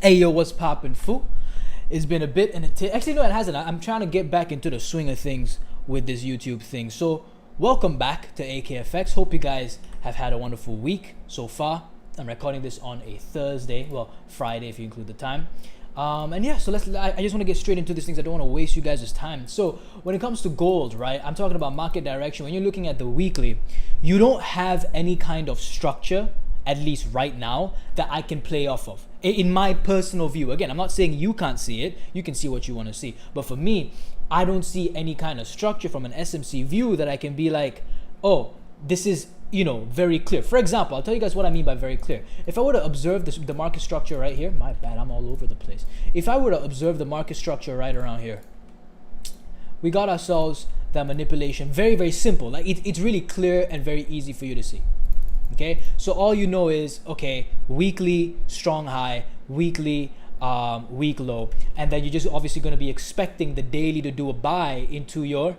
Ayo, what's poppin', foo? It's been a bit, and actually no, it hasn't. I'm trying to get back into the swing of things with this YouTube thing. So welcome back to AKFX. Hope you guys have had a wonderful week so far. I'm recording this on a Thursday, well, Friday if you include the time. And yeah, so I just want to get straight into these things. I don't want to waste you guys' time. So when it comes to gold, right, I'm talking about market direction. When you're looking at the weekly, you don't have any kind of structure, at least right now, that I can play off of. In my personal view, again, I'm not saying you can't see it. You can see what you want to see. But for me, I don't see any kind of structure from an SMC view that I can be like, oh, this is, very clear. For example, I'll tell you guys what I mean by very clear. If I were to observe the market structure right here, my bad, I'm all over the place. If I were to observe the market structure right around here, we got ourselves that manipulation. Very, very simple. Like it's really clear and very easy for you to see. Okay, so all you know is, okay, weekly strong high, weekly weak low, and then you're just obviously going to be expecting the daily to do a buy into your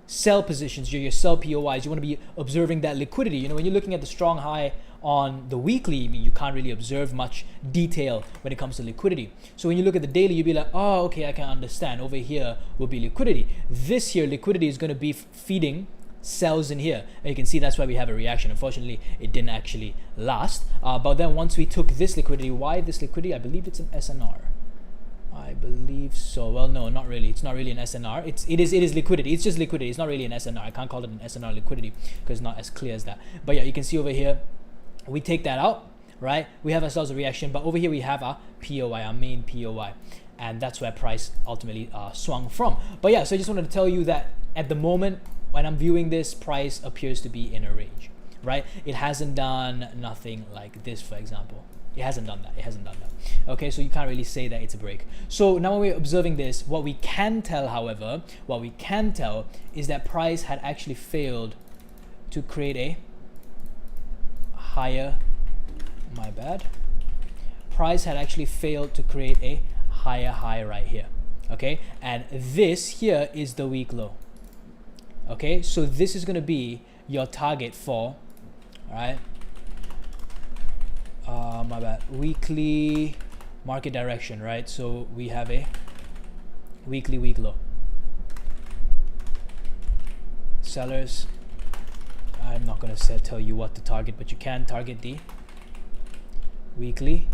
sell positions, your sell POIs. You want to be observing that liquidity. When you're looking at the strong high on the weekly, you can't really observe much detail when it comes to liquidity. So when you look at the daily, you'll be like, oh, okay, I can understand. Over here will be liquidity. This here, liquidity is going to be feeding sells in here, and you can see that's why we have a reaction. Unfortunately, it didn't actually last, but then once we took this liquidity, why this liquidity? I believe it's an SNR. I believe so. Well, no, not really. It's not really an SNR. It is liquidity. It's just liquidity. It's not really an SNR. I can't call it an SNR liquidity because it's not as clear as that. But yeah, you can see over here, we take that out, right? We have ourselves a reaction, but over here we have our POI, our main POI, and that's where price ultimately swung from. But yeah, so I just wanted to tell you that at the moment, when I'm viewing this, price appears to be in a range, right? It hasn't done nothing like this, for example. It hasn't done that. It hasn't done that. Okay, so you can't really say that it's a break. So now when we're observing this, what we can tell, however, is that price had actually failed to create a higher, my bad. Price had actually failed to create a higher high right here. Okay, and this here is the weak low. Okay, so this is going to be your target for, all right, my bad, weekly market direction, right? So we have a weekly weak low. Sellers, I'm not going to tell you what to target, but you can target the weekly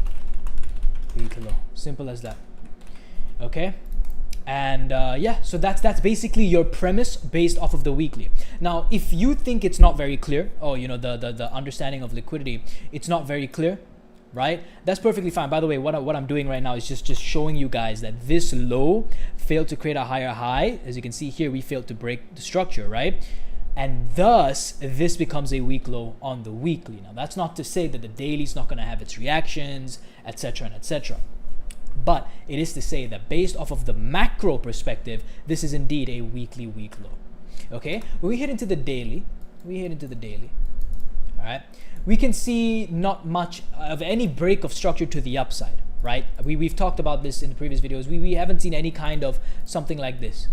weak low. Simple as that. Okay. And yeah, so that's basically your premise based off of the weekly. Now, if you think it's not very clear, the understanding of liquidity, it's not very clear, right? That's perfectly fine. By the way, what I'm doing right now is just showing you guys that this low failed to create a higher high. As you can see here, we failed to break the structure, right? And thus, this becomes a weak low on the weekly. Now, that's not to say that the daily is not going to have its reactions, etc. and etc. But it is to say that based off of the macro perspective, this is indeed a weekly weak low. Okay, when we hit into the daily, all right, we can see not much of any break of structure to the upside, right? We've talked about this in the previous videos. We haven't seen any kind of something like this.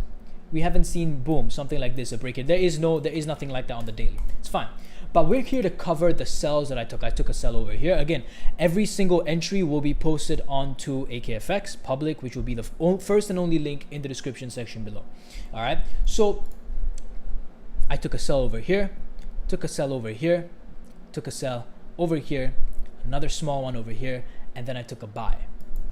We haven't seen, boom, something like this, a break. There is nothing like that on the daily. It's fine. But we're here to cover the sells that I took. I took a sell over here. Again, every single entry will be posted onto AKFX public, which will be the first and only link in the description section below. All right. So I took a sell over here, took a sell over here, took a sell over here, another small one over here, and then I took a buy.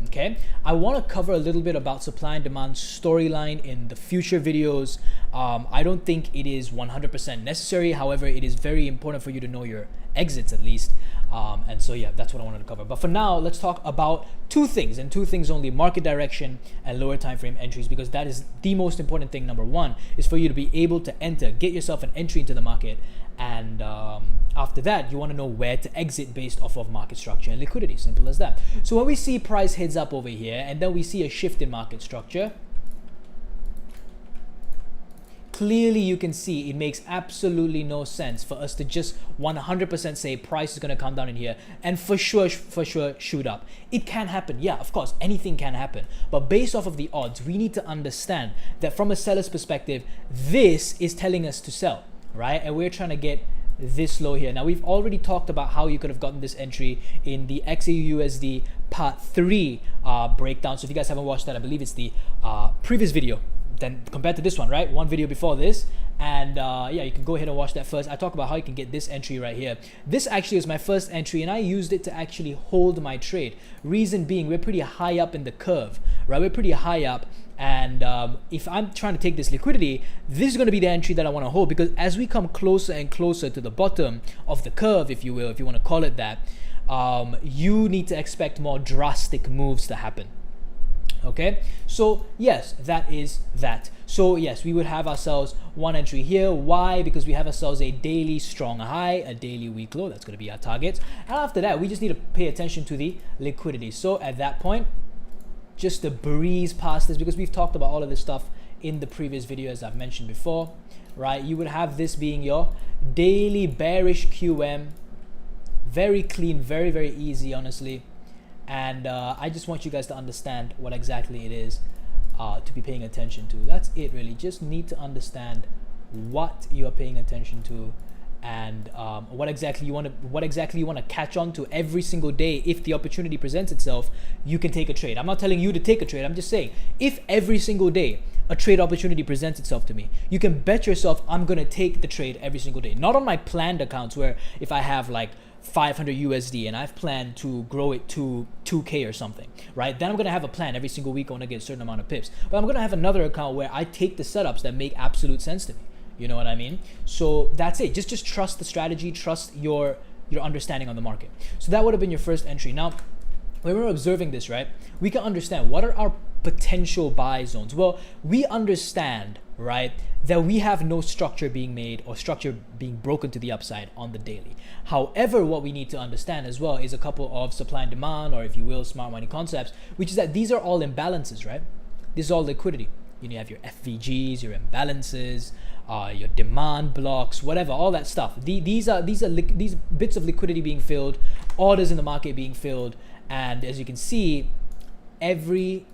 Okay, I want to cover a little bit about supply and demand storyline in the future videos. I don't think it is 100% necessary. However, it is very important for you to know your exits at least. And so yeah, that's what I wanted to cover. But for now, let's talk about two things, and two things only: market direction and lower time frame entries, because that is the most important thing. Number one is for you to be able to enter, get yourself an entry into the market, and after that, you want to know where to exit based off of market structure and liquidity. Simple as that. So when we see price heads up over here, and then we see a shift in market structure, clearly you can see it makes absolutely no sense for us to just 100% say price is going to come down in here and for sure shoot up. It can happen. Yeah, of course, anything can happen. But based off of the odds, we need to understand that from a seller's perspective, this is telling us to sell, right? And we're trying to get this low here. Now, we've already talked about how you could have gotten this entry in the XAUUSD part 3 breakdown. So if you guys haven't watched that, I believe it's the previous video then compared to this one, right? One video before this. And yeah, you can go ahead and watch that first. I talk about how you can get this entry right here. This actually is my first entry, and I used it to actually hold my trade. Reason being, we're pretty high up in the curve, right? We're pretty high up. And if I'm trying to take this liquidity, this is going to be the entry that I want to hold, because as we come closer and closer to the bottom of the curve, if you will, if you want to call it that, you need to expect more drastic moves to happen. Okay, so yes, that is that. So yes, we would have ourselves one entry here. Why? Because we have ourselves a daily strong high, a daily weak low. That's going to be our targets. And after that, we just need to pay attention to the liquidity. So at that point, just to breeze past this, because we've talked about all of this stuff in the previous video, as I've mentioned before, right? You would have this being your daily bearish QM. Very clean, very, very easy, honestly. And I just want you guys to understand what exactly it is to be paying attention to. That's it, really. Just need to understand what you are paying attention to, and what exactly you want to catch on to every single day. If the opportunity presents itself, you can take a trade. I'm not telling you to take a trade. I'm just saying, if every single day a trade opportunity presents itself to me, you can bet yourself I'm gonna take the trade every single day. Not on my planned accounts, where if I have like 500 USD and I've planned to grow it to 2K or something, right? Then I'm gonna have a plan every single week. I want to get a certain amount of pips, but I'm gonna have another account where I take the setups that make absolute sense to me. You know what I mean? So that's it. Just trust the strategy, trust your understanding on the market. So that would have been your first entry. Now, when we're observing this, right, we can understand what are our potential buy zones. Well, we understand, right, that we have no structure being made or structure being broken to the upside on the daily. However, what we need to understand as well is a couple of supply and demand, or if you will, smart money concepts, which is that these are all imbalances, right? This is all liquidity. You have your FVGs, your imbalances, your demand blocks, whatever, all that stuff. These bits of liquidity being filled, orders in the market being filled, and as you can see, every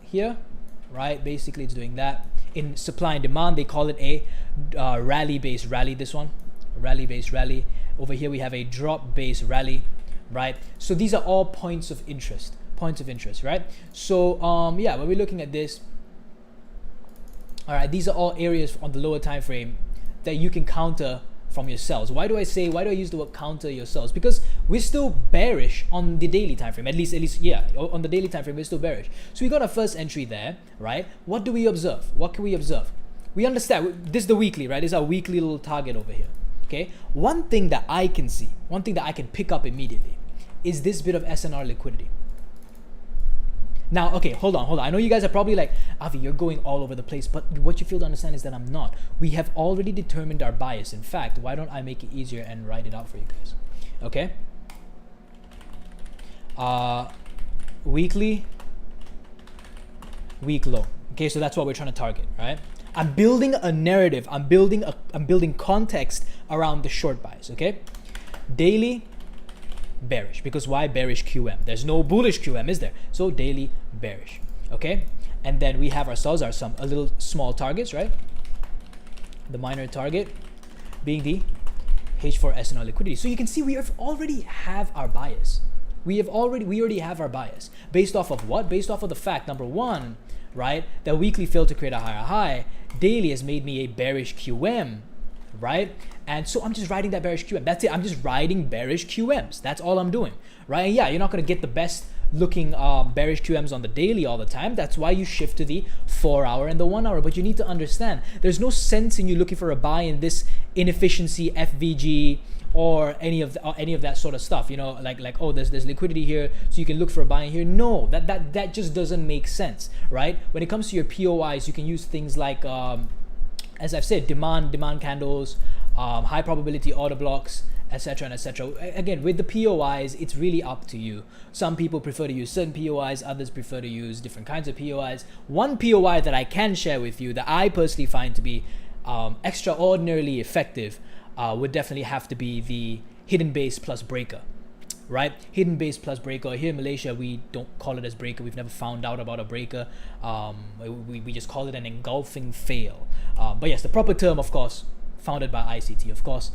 here, right? Basically, it's doing that. In supply and demand, they call it a rally-based rally. This one, rally-based rally. Over here, we have a drop-based rally, right? So these are all points of interest, right? So yeah, when we're looking at this, all right, these are all areas on the lower time frame that you can counter from your sells. Why do I use the word counter your sells? Because we're still bearish on the daily time frame. At least, yeah, on the daily time frame, we're still bearish. So we got our first entry there, right? What do we observe? What can we observe? We understand this is the weekly, right? This is our weekly little target over here. Okay. One thing that I can see, one thing that I can pick up immediately, is this bit of SNR liquidity. Now, okay, hold on. I know you guys are probably like, Avi, you're going all over the place, but what you feel to understand is that I'm not. We have already determined our bias. In fact, why don't I make it easier and write it out for you guys? Okay. Weekly, week low. Okay, so that's what we're trying to target, right? I'm building a narrative. I'm building context around the short bias, okay? Daily, bearish. Because why bearish QM? There's no bullish QM, is there? So daily bearish. Okay, and then we have ourselves a little small targets, right? The minor target being the H4 SNR liquidity. So you can see we already have our bias. We already have our bias based off of what? Based off of the fact, number one, right, that weekly failed to create a higher high. Daily has made me a bearish QM, right? And so I'm just riding that bearish QM. That's it. I'm just riding bearish QMs. That's all I'm doing, right? And yeah, you're not going to get the best looking bearish QMs on the daily all the time. That's why you shift to the 4 hour and the 1 hour. But you need to understand, there's no sense in you looking for a buy in this inefficiency FVG or any of that sort of stuff. You know, like oh, there's liquidity here, so you can look for a buy in here. No, that just doesn't make sense, right? When it comes to your POIs, you can use things like as I've said, demand candles, high probability order blocks, etc. and etc. Again, with the POIs, it's really up to you. Some people prefer to use certain POIs, others prefer to use different kinds of POIs. One POI that I can share with you that I personally find to be extraordinarily effective would definitely have to be the hidden base plus breaker, right? Hidden base plus breaker. Here in Malaysia, we don't call it as breaker. We've never found out about a breaker. We just call it an engulfing fail. But yes, the proper term, of course, founded by ICT, of course,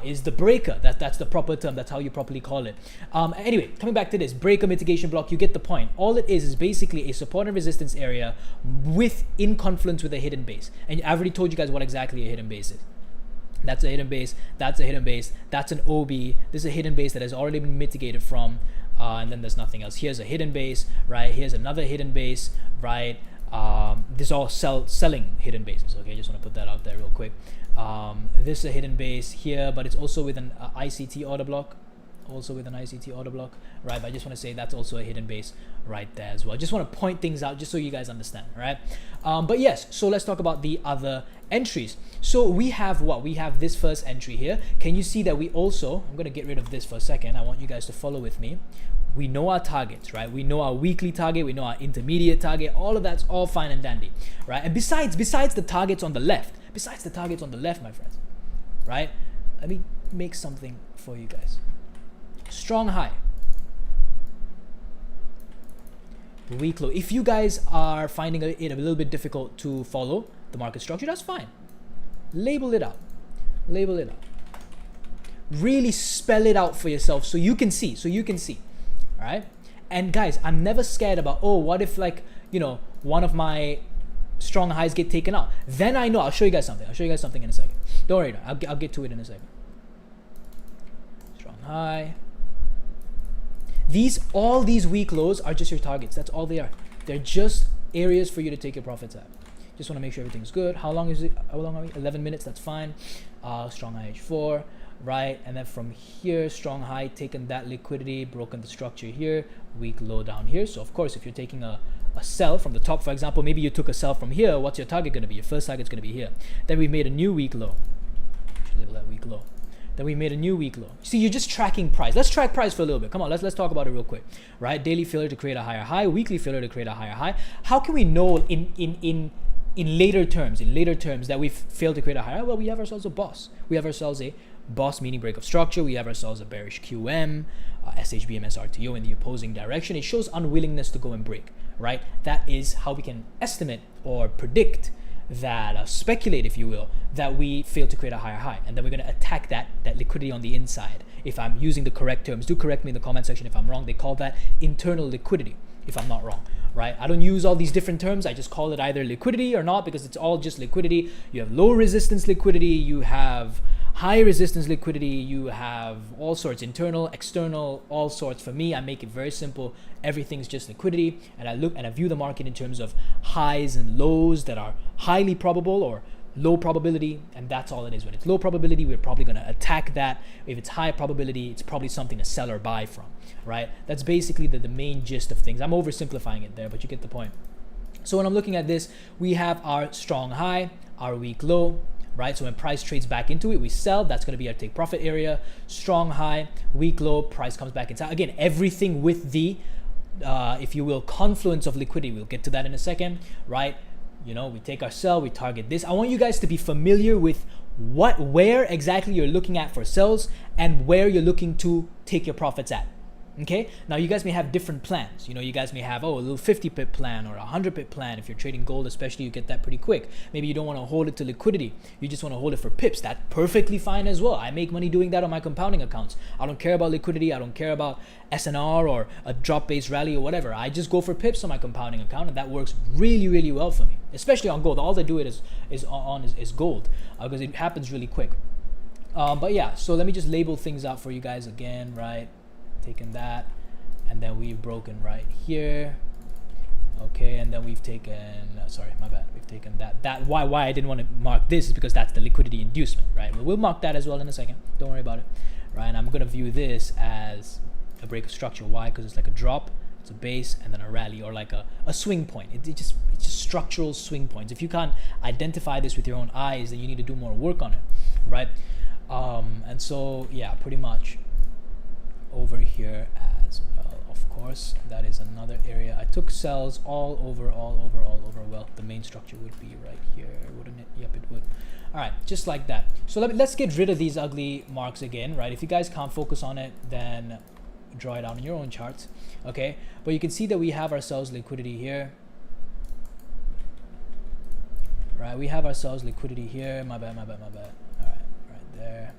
is the breaker. That's the proper term. That's how you properly call it. Anyway, coming back to this breaker mitigation block, you get the point. All it is basically a support and resistance area in confluence with a hidden base. And I've already told you guys what exactly a hidden base is. That's a hidden base. That's a hidden base. That's an OB. This is a hidden base that has already been mitigated from. And then there's nothing else. Here's a hidden base, right? Here's another hidden base, right? These are all selling hidden bases. Okay, just want to put that out there real quick. This is a hidden base here, but it's also with an ICT order block. Right? But I just want to say that's also a hidden base right there as well. I just want to point things out just so you guys understand, right? But yes, so let's talk about the other entries. So we have what? We have this first entry here. Can you see that we also, I'm going to get rid of this for a second. I want you guys to follow with me. We know our targets, right? We know our weekly target. We know our intermediate target. All of that's all fine and dandy, right? And besides the targets on the left, my friends, right? Let me make something for you guys. Strong high, weak low. If you guys are finding it a little bit difficult to follow the market structure, that's fine. Label it out. Really spell it out for yourself so you can see. All right. And guys, I'm never scared about, oh, what if, like, you know, one of my strong highs get taken out? Then I know. I'll show you guys something in a second. Don't worry, I'll get to it in a second. Strong high. All these weak lows are just your targets. That's all they are. They're just areas for you to take your profits at. Just want to make sure everything's good. How long are we? 11 minutes. That's fine. Strong high H4, right? And then from here, strong high, taken that liquidity, broken the structure here, weak low down here. So of course, if you're taking a sell from the top, for example, maybe you took a sell from here. What's your target going to be? Your first target's going to be here. Then we made a new weak low. Label that weak low. Then we made a new weak low. See, you're just tracking price. Let's track price for a little bit. Come on, let's talk about it real quick. Right? Daily failure to create a higher high, weekly failure to create a higher high. How can we know in later terms that we've failed to create a higher high? Well, we have ourselves a boss. We have ourselves a boss, meaning break of structure. We have ourselves a bearish QM, SHBMS RTO in the opposing direction. It shows unwillingness to go and break, right? That is how we can estimate or predict that, speculate, if you will, that we fail to create a higher high, and then we're going to attack that liquidity on the inside. If I'm using the correct terms, do correct me in the comment section if I'm wrong. They call that internal liquidity, if I'm not wrong, right? I don't use all these different terms. I just call it either liquidity or not, because it's all just liquidity. You have low resistance liquidity, you have high resistance liquidity, you have all sorts, internal, external, all sorts. For me, I make it very simple. Everything's just liquidity, and I view the market in terms of highs and lows that are highly probable or low probability, and that's all it is. When it's low probability, we're probably going to attack that. If it's high probability, it's probably something to sell or buy from, right? That's basically the main gist of things. I'm oversimplifying it there, but you get the point. So when I'm looking at this, we have our strong high, our weak low, right? So when price trades back into it, we sell. That's going to be our take profit area. Strong high, weak low, price comes back inside. Again, everything with the, if you will, confluence of liquidity. We'll get to that in a second, right? You know, we take our sell, we target this. I want you guys to be familiar with where exactly you're looking at for sells and where you're looking to take your profits at. Okay, now you guys may have different plans. You know, you guys may have, a little 50 pip plan or a 100 pip plan. If you're trading gold, especially, you get that pretty quick. Maybe you don't want to hold it to liquidity. You just want to hold it for pips. That's perfectly fine as well. I make money doing that on my compounding accounts. I don't care about liquidity. I don't care about SNR or a drop-based rally or whatever. I just go for pips on my compounding account, and that works really, really well for me, especially on gold. All I do it is gold because it happens really quick. But yeah, so let me just label things out for you guys again, right? Taken that, and then we've broken right here. Okay, and then we've taken we've taken that why I didn't want to mark this is because that's the liquidity inducement, right? We'll mark that as well in a second, don't worry about it, right? And I'm gonna view this as a break of structure. Why? Because it's like a drop, it's a base, and then a rally, or like a swing point. It's just structural swing points. If you can't identify this with your own eyes, then you need to do more work on it, right? And so yeah, pretty much over here as well. Of course, that is another area. I took cells all over. Well, the main structure would be right here, wouldn't it? Yep, it would. All right, just like that. So let's get rid of these ugly marks again, right? If you guys can't focus on it, then draw it out on your own charts, okay? But you can see that we have ourselves liquidity here, right? We have ourselves liquidity here. My bad. All right, right there.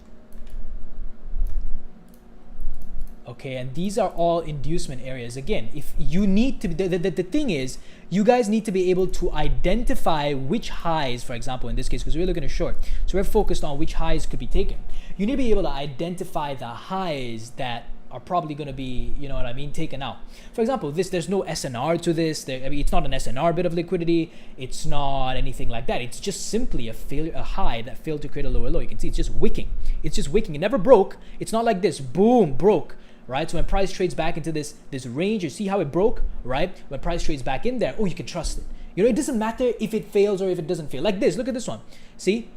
Okay, and these are all inducement areas. Again, if you need to, the thing is, you guys need to be able to identify which highs, for example, in this case, because we're looking at short, so we're focused on which highs could be taken. You need to be able to identify the highs that are probably going to be, you know what I mean, taken out. For example, there's no SNR to this. I mean, it's not an SNR bit of liquidity. It's not anything like that. It's just simply a high that failed to create a lower low. You can see it's just wicking. It's just wicking. It never broke. It's not like this. Boom, broke. Right? So when price trades back into this range, you see how it broke, right? When price trades back in there, oh, you can trust it. You know, it doesn't matter if it fails or if it doesn't fail. Like this, look at this one. See?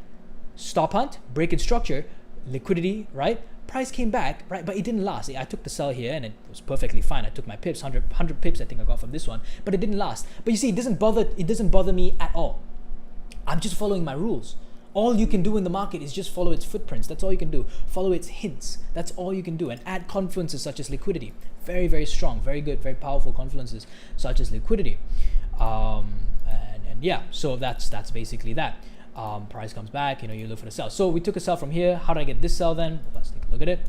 Stop hunt, break in structure, liquidity, right? Price came back, right? But it didn't last. I took the sell here and it was perfectly fine. I took my pips, 100 pips I think I got from this one, but it didn't last. But you see, it doesn't bother me at all. I'm just following my rules. All you can do in the market is just follow its footprints. That's all you can do. Follow its hints. That's all you can do. And add confluences such as liquidity. Very, very strong, very good, very powerful confluences such as liquidity. And yeah, so that's basically that. Price comes back, you know, you look for the sell. So we took a sell from here. How did I get this sell then? Let's take a look at it.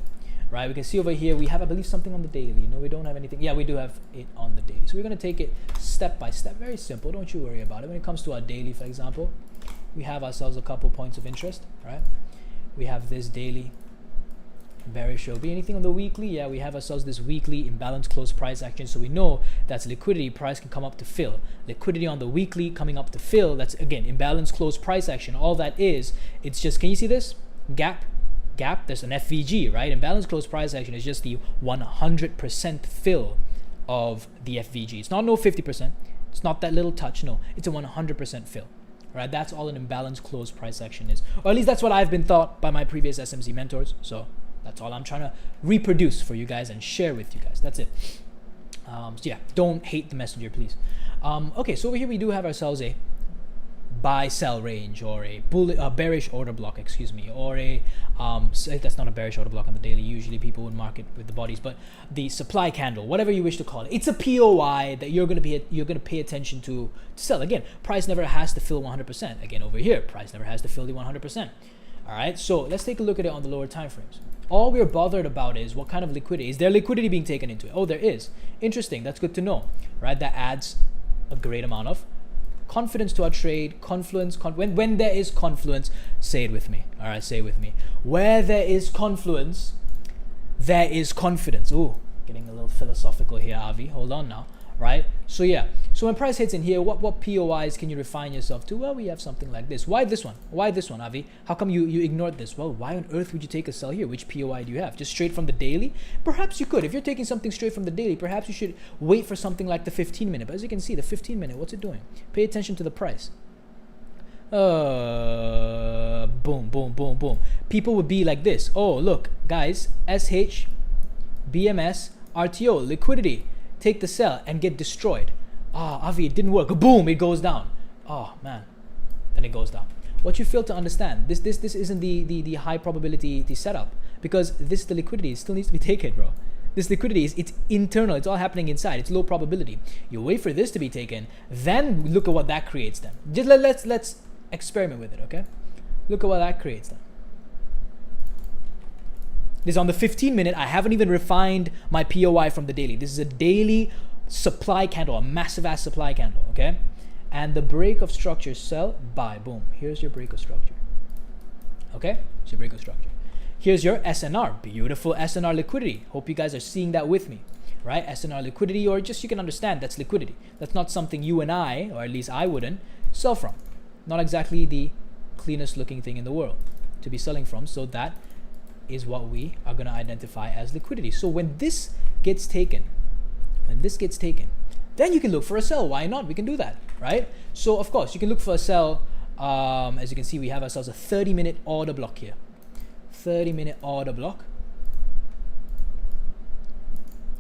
Right, we can see over here we have, I believe, something on the daily. No, we don't have anything. Yeah, we do have it on the daily. So we're going to take it step by step. Very simple. Don't you worry about it. When it comes to our daily, for example, we have ourselves a couple points of interest, right? We have this daily bearish OB. Anything on the weekly? Yeah, we have ourselves this weekly imbalance close price action. So we know that's liquidity. Price can come up to fill. Liquidity on the weekly coming up to fill. That's, again, imbalance close price action. All that is, it's just, can you see this? Gap. There's an FVG, right? Imbalance close price action is just the 100% fill of the FVG. It's not no 50%. It's not that little touch. No, it's a 100% fill. Right, that's all an imbalance close price action is, or at least that's what I've been taught by my previous SMC mentors. So that's all I'm trying to reproduce for you guys and share with you guys. That's it. So yeah, don't hate the messenger, please. Okay, so over here we do have ourselves a buy sell range, or a bearish order block, excuse me, or a that's not a bearish order block on the daily. Usually people would mark it with the bodies, but the supply candle, whatever you wish to call it, it's a POI that you're going to pay attention to sell. Again, price never has to fill 100%. Again, over here, price never has to fill the 100%. All right, so let's take a look at it on the lower time frames. All we're bothered about is what kind of liquidity. Is there liquidity being taken into it? Oh, there is. Interesting. That's good to know, right? That adds a great amount of confidence to our trade. Confluence, when there is confluence, say it with me. All right, say it with me. Where there is confluence, there is confidence. Ooh, getting a little philosophical here, Avi. Hold on now. Right? So yeah. So when price hits in here, what POIs can you refine yourself to? Well, we have something like this. Why this one? Why this one, Avi? How come you ignored this? Well, why on earth would you take a sell here? Which POI do you have? Just straight from the daily? Perhaps you could. If you're taking something straight from the daily, perhaps you should wait for something like the 15-minute. But as you can see, the 15-minute, what's it doing? Pay attention to the price. Boom, boom, boom, boom. People would be like this. Oh, look, guys, SH, BMS, RTO, liquidity. Take the sell and get destroyed. Avi, it didn't work. Boom, it goes down. Oh man, then it goes down. What you fail to understand, this isn't the high probability setup, because this the liquidity still needs to be taken, bro. This liquidity it's internal. It's all happening inside. It's low probability. You wait for this to be taken, then look at what that creates. Then just let's experiment with it. Okay, look at what that creates then. This is on the 15-minute. I haven't even refined my POI from the daily. This is a daily supply candle, a massive ass supply candle, okay? And the break of structure, sell, buy, boom. Here's your break of structure, okay? Here's your break of structure. Here's your SNR, beautiful SNR liquidity. Hope you guys are seeing that with me, right? SNR liquidity, or just you can understand that's liquidity. That's not something you and I, or at least I wouldn't, sell from. Not exactly the cleanest looking thing in the world to be selling from, so that is what we are going to identify as liquidity. So when this gets taken, then you can look for a sell. Why not? We can do that, right? So of course you can look for a sell. As you can see, we have ourselves a 30-minute order block here. 30-minute order block.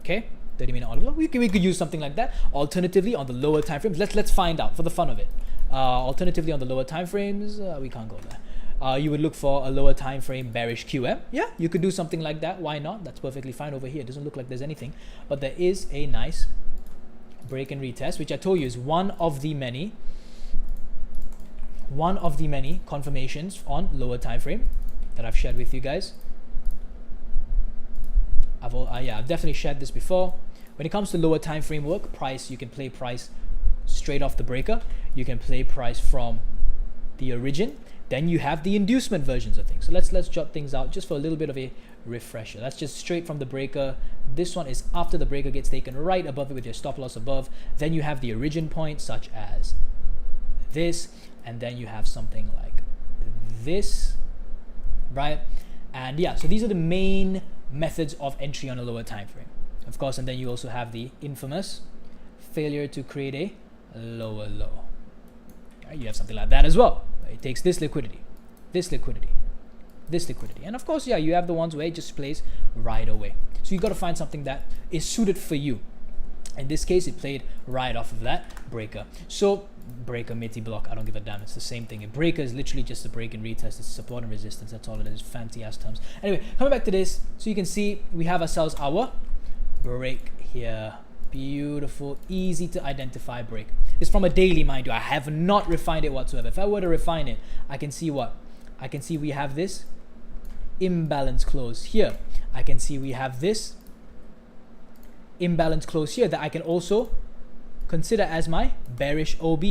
Okay, 30-minute order block. We could use something like that. Alternatively, on the lower time frames, let's find out for the fun of it. Alternatively, on the lower time frames, we can't go there. You would look for a lower time frame bearish QM. Yeah, you could do something like that. Why not? That's perfectly fine over here. It doesn't look like there's anything, but there is a nice break and retest, which I told you is one of the many confirmations on lower time frame that I've shared with you guys. I've definitely shared this before. When it comes to lower time frame work, price, you can play price straight off the breaker. You can play price from the origin. Then you have the inducement versions of things. So let's jot things out just for a little bit of a refresher. That's just straight from the breaker. This one is after the breaker gets taken right above it with your stop loss above. Then you have the origin point such as this, and then you have something like this, right? And yeah, so these are the main methods of entry on a lower time frame, of course. And then you also have the infamous failure to create a lower low. Right? You have something like that as well. It takes this liquidity, this liquidity, this liquidity, and of course, yeah, you have the ones where it just plays right away. So you got to find something that is suited for you. In this case, it played right off of that breaker. So breaker, MIDI block, I don't give a damn. It's the same thing. A breaker is literally just a break and retest. It's support and resistance. That's all it is. Fancy ass terms. Anyway, coming back to this, so you can see we have ourselves our break here. Beautiful, easy to identify break. It's from a daily, mind you. I have not refined it whatsoever. If I were to refine it, I can see what? I can see we have this imbalance close here. I can see we have this imbalance close here that I can also consider as my bearish OB.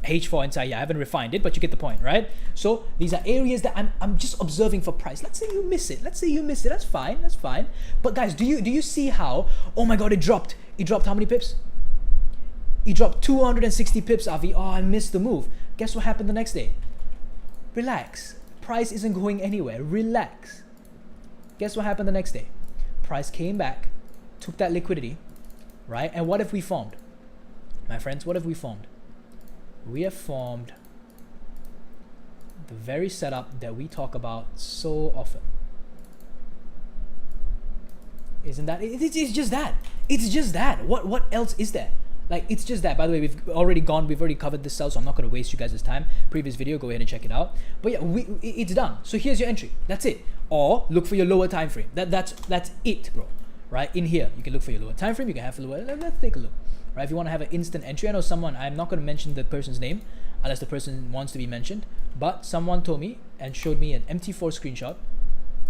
H4 inside here. I haven't refined it, but you get the point, right? So these are areas that I'm just observing for price. Let's say you miss it. Let's say you miss it. That's fine. That's fine. But guys, do you see how? Oh my God, it dropped. It dropped how many pips? It dropped 260 pips, Avi. Oh, I missed the move. Guess what happened the next day? Relax. Price isn't going anywhere. Relax. Guess what happened the next day? Price came back, took that liquidity, right? And what have we formed? My friends, what have we formed? We have formed the very setup that we talk about so often. Isn't that? It's just that. It's just that. What else is there? Like, it's just that. By the way, we've already covered this sell, so I'm not going to waste you guys' time. Previous video, go ahead and check it out. But yeah, it's done. So here's your entry. That's it. Or look for your lower time frame. That's it, bro. Right? In here, you can look for your lower time frame. You can have a lower. Let's take a look. Right? If you want to have an instant entry, I know someone, I'm not going to mention the person's name unless the person wants to be mentioned, but someone told me and showed me an MT4 screenshot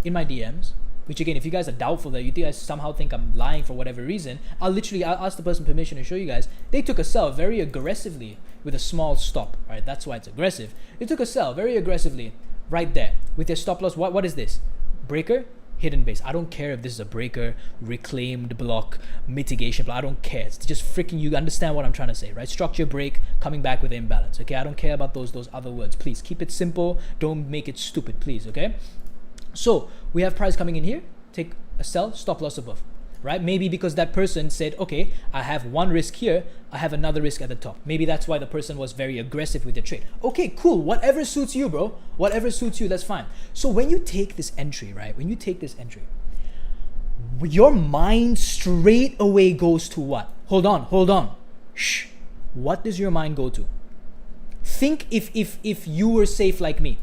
in my DMs, which again, if you guys are doubtful that you guys somehow think I'm lying for whatever reason, I'll ask the person permission to show you guys. They took a sell very aggressively with a small stop, right? That's why it's aggressive. They took a sell very aggressively right there with their stop loss. What is this? Breaker? Hidden base. I don't care if this is a breaker, reclaimed block, mitigation block. I don't care. It's just freaking, you understand what I'm trying to say, right? Structure break, coming back with imbalance. Okay, I don't care about those other words. Please keep it simple. Don't make it stupid, please. Okay. So we have price coming in here. Take a sell, stop loss above, right? Maybe because that person said, okay, I have one risk here, I have another risk at the top. Maybe that's why the person was very aggressive with the trade. Okay, cool. Whatever suits you, bro. Whatever suits you, that's fine. So when you take this entry, right? When you take this entry, your mind straight away goes to what? Hold on. Shh. What does your mind go to? Think if you were safe like me.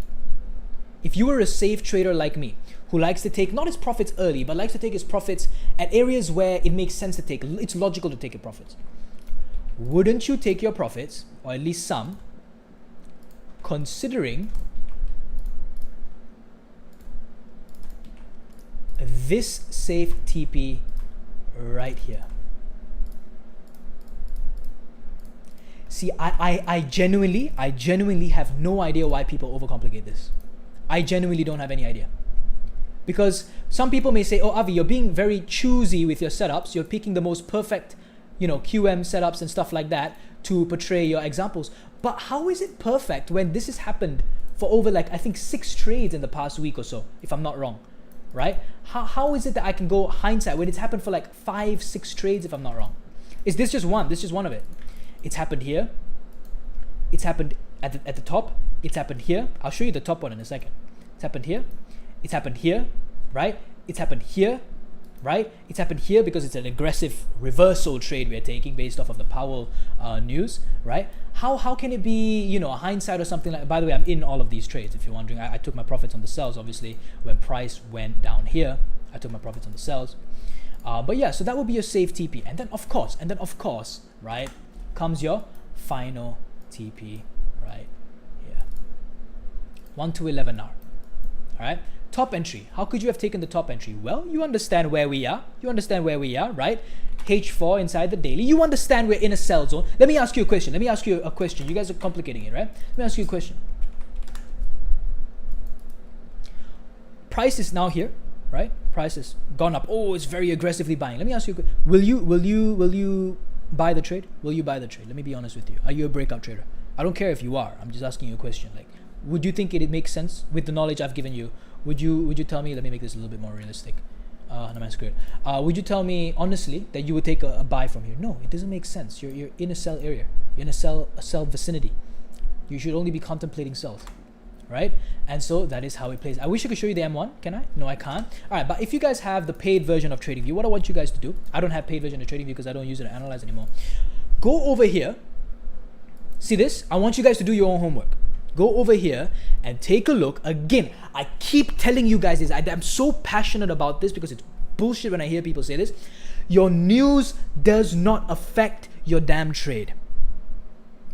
If you were a safe trader like me, who likes to take not his profits early, but likes to take his profits at areas where it makes sense to take, it's logical to take your profits. Wouldn't you take your profits, or at least some, considering this safe TP right here? See, I genuinely have no idea why people overcomplicate this. I genuinely don't have any idea. Because some people may say, oh, Avi, you're being very choosy with your setups. You're picking the most perfect, QM setups and stuff like that to portray your examples. But how is it perfect when this has happened for over I think 6 trades in the past week or so, if I'm not wrong, right? How is it that I can go hindsight when it's happened for 5-6 trades, if I'm not wrong? Is this just one? This is just one of it. It's happened here. It's happened at the top. It's happened here. I'll show you the top one in a second. It's happened here. It's happened here, right? It's happened here, right? It's happened here because it's an aggressive reversal trade we're taking based off of the Powell news, right? How can it be, a hindsight or something like? By the way, I'm in all of these trades. If you're wondering, I took my profits on the sells. Obviously, when price went down here, I took my profits on the sells. But yeah, so that would be your safe TP, and then of course, right, comes your final TP right here. 1 to 11 hour. All right. top entry. How could you have taken the top entry? Well, you understand where we are. You understand where we are, right? H4 inside the daily. You understand we're in a sell zone. Let me ask you a question. You guys are complicating it, right? Let me ask you a question. Price is now here, right? Price has gone up. Oh, it's very aggressively buying. Let me ask you, will you buy the trade? Will you buy the trade? Let me be honest with you. Are you a breakout trader? I don't care if you are. I'm just asking you a question. Like, would you think it makes sense with the knowledge I've given you? Would you tell me? Let me make this a little bit more realistic. Would you tell me honestly that you would take a buy from here? No, it doesn't make sense. You're in a sell area. You're in a sell vicinity. You should only be contemplating sells, right? And so that is how it plays. I wish I could show you the M1. Can I? No, I can't. All right, but if you guys have the paid version of TradingView, what I want you guys to do, I don't have paid version of TradingView because I don't use it to analyze anymore. Go over here. See this? I want you guys to do your own homework. Go over here and take a look. Again, I keep telling you guys this. I'm so passionate about this because it's bullshit when I hear people say this. Your news does not affect your damn trade.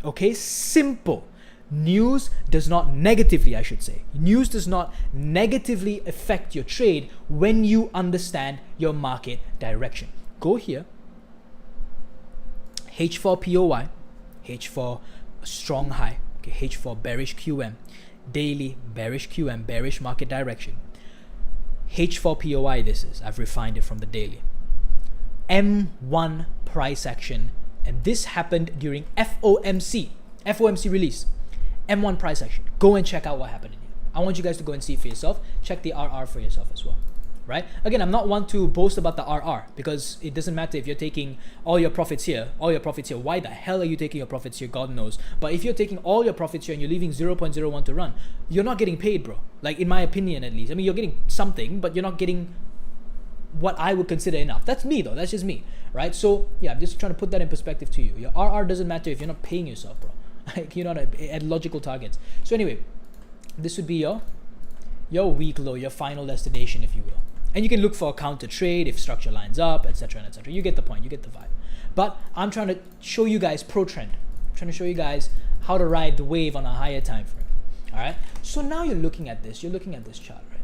Okay? Simple. News does not negatively, I should say. News does not negatively affect your trade when you understand your market direction. Go here. H4 POY. H4 strong high. Okay, H4 bearish QM. Daily bearish QM, bearish market direction. H4 POI this is. I've refined it from the daily. M1 price action. And this happened during FOMC release. M1 price action. Go and check out what happened in here. I want you guys to go and see it for yourself. Check the RR for yourself as well. Right? Again, I'm not one to boast about the RR because it doesn't matter if you're taking all your profits here. Why the hell are you taking your profits here? God knows. But if you're taking all your profits here and you're leaving 0.01 to run, you're not getting paid, bro. Like, in my opinion, at least. I mean, you're getting something, but you're not getting what I would consider enough. That's me, though. That's just me. Right? So, yeah, I'm just trying to put that in perspective to you. Your RR doesn't matter if you're not paying yourself, bro. Like, you're not at logical targets. So anyway, this would be your weak low, your final destination, if you will. And you can look for a counter trade if structure lines up, etc. etc. You get the point, you get the vibe. But I'm trying to show you guys pro trend. I'm trying to show you guys how to ride the wave on a higher time frame. All right. So now you're looking at this. You're looking at this chart right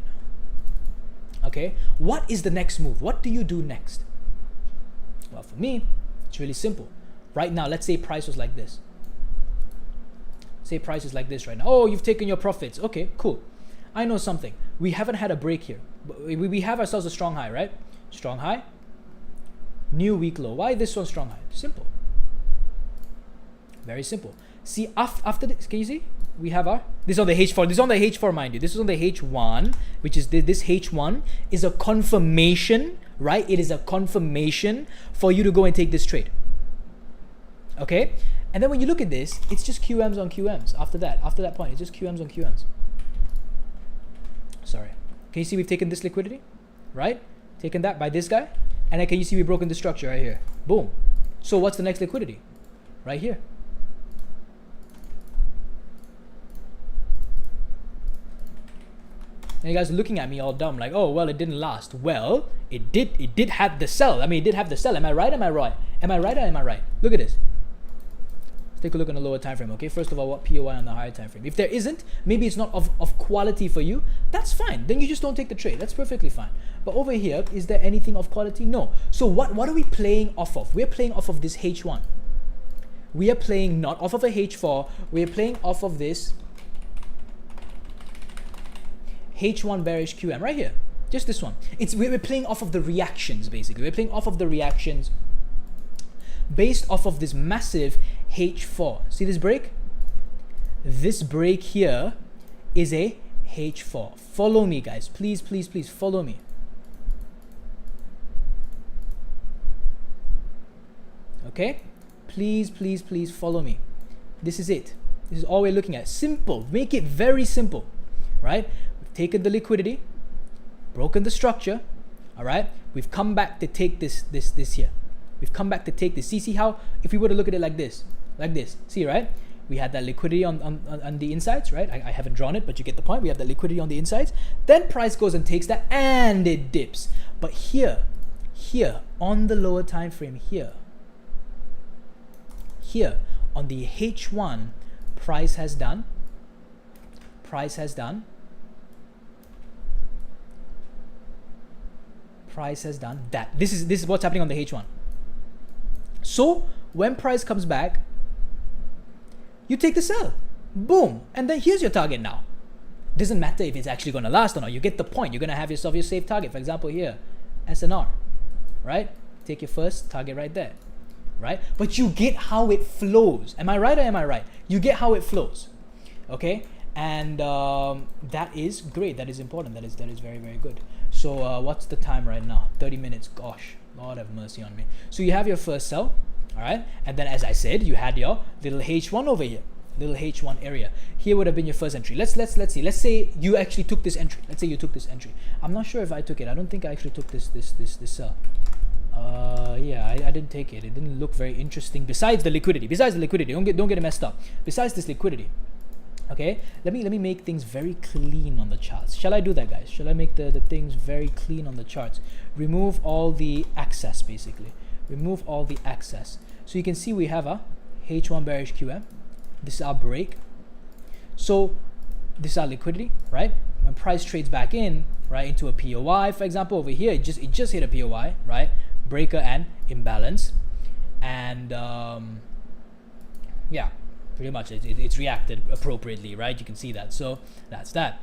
now. Okay. What is the next move? What do you do next? Well, for me, it's really simple. Right now, let's say price was like this. Say price is like this right now. Oh, you've taken your profits. Okay, cool. I know something. We haven't had a break here. We have ourselves a strong high, right? Strong high. New week low. Why this one strong high? Simple. Very simple. See, after this, can you see? We have this is on the H4. This is on the H4, mind you. This is on the H1, which is this H1 is a confirmation, right? It is a confirmation for you to go and take this trade. Okay? And then when you look at this, it's just QMs on QMs. After that point, it's just QMs on QMs. Sorry. Can you see we've taken this liquidity? Right? Taken that by this guy. And then can you see we've broken the structure right here? Boom. So what's the next liquidity? Right here. And you guys are looking at me all dumb like, oh, well, it didn't last. Well, it did have the sell. I mean, it did have the sell. Am I right? Am I right? Am I right or am I right? Look at this. Let's take a look on the lower time frame, okay? First of all, what POI on the higher time frame? If there isn't, maybe it's not of quality for you. That's fine. Then you just don't take the trade. That's perfectly fine. But over here, is there anything of quality? No. So what are we playing off of? We're playing off of this H1. We are playing not off of a H4. We're playing off of this H1 bearish QM right here. Just this one. We're playing off of the reactions, basically. We're playing off of the reactions based off of this massive H4. See this break? This break here is a H4. Follow me, guys. Please, please, please follow me. Okay? Please, please, please follow me. This is it. This is all we're looking at. Simple. Make it very simple. Right? We've taken the liquidity, broken the structure. All right? We've come back to take this here. We've come back to take this. See how, if we were to look at it like this, see, right? We had that liquidity on the insides, right? I haven't drawn it, but you get the point. We have that liquidity on the insides. Then price goes and takes that and it dips. But here, on the lower time frame, here on the H1, price has done price has done that. This is what's happening on the H1. So when price comes back, you take the sell. Boom. And then here's your target now. Doesn't matter if it's actually going to last or not. You get the point. You're going to have yourself your safe target. For example, here, SNR, right? Take your first target right there, right? But you get how it flows. Am I right or am I right? You get how it flows, okay? And that is great. That is important. That is very, very good. So what's the time right now? 30 minutes. Gosh, Lord have mercy on me. So you have your first sell, all right? And then as I said, you had your little H1 over here. Little H1 area. Here would have been your first entry. Let's see. Let's say you actually took this entry. Let's say you took this entry. I'm not sure if I took it. I don't think I actually took this sell. Yeah, I didn't take it. It didn't look very interesting. Besides the liquidity. Don't get it messed up. Besides this liquidity. Okay, let me make things very clean on the charts. Shall I do that, guys? Shall I make the things very clean on the charts? Remove all the excess, basically. Remove all the excess. So you can see we have a H1 bearish QM. This is our break. So this is our liquidity, right? When price trades back in, right, into a POI, for example, over here, it just hit a POI, right? Breaker and imbalance, and yeah, pretty much it's reacted appropriately, right? You can see that. So that's that.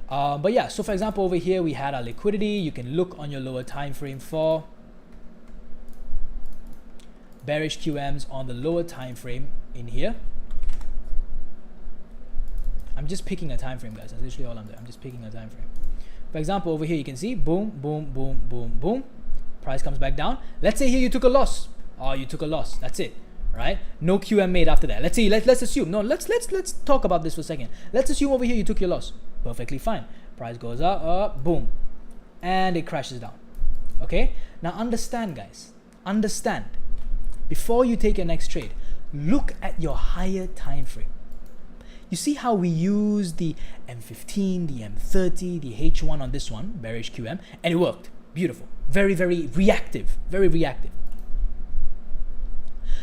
But yeah, so for example, over here we had our liquidity. You can look on your lower time frame for bearish QMs on the lower time frame in here. I'm just picking a time frame, guys. That's literally all I'm doing. I'm just picking a time frame. For example, over here you can see boom, boom, boom, boom, boom. Price comes back down. Let's say here you took a loss. Oh, you took a loss. That's it, right? No QM made after that. Let's see. Let's assume. No, let's talk about this for a second. Let's assume over here you took your loss. Perfectly fine. Price goes up, boom, and it crashes down. Okay. Now understand, guys. Understand. Before you take your next trade, look at your higher time frame. You see how we use the M15, the M30, the H1 on this one, bearish QM, and it worked. Beautiful. Very, very reactive. Very reactive.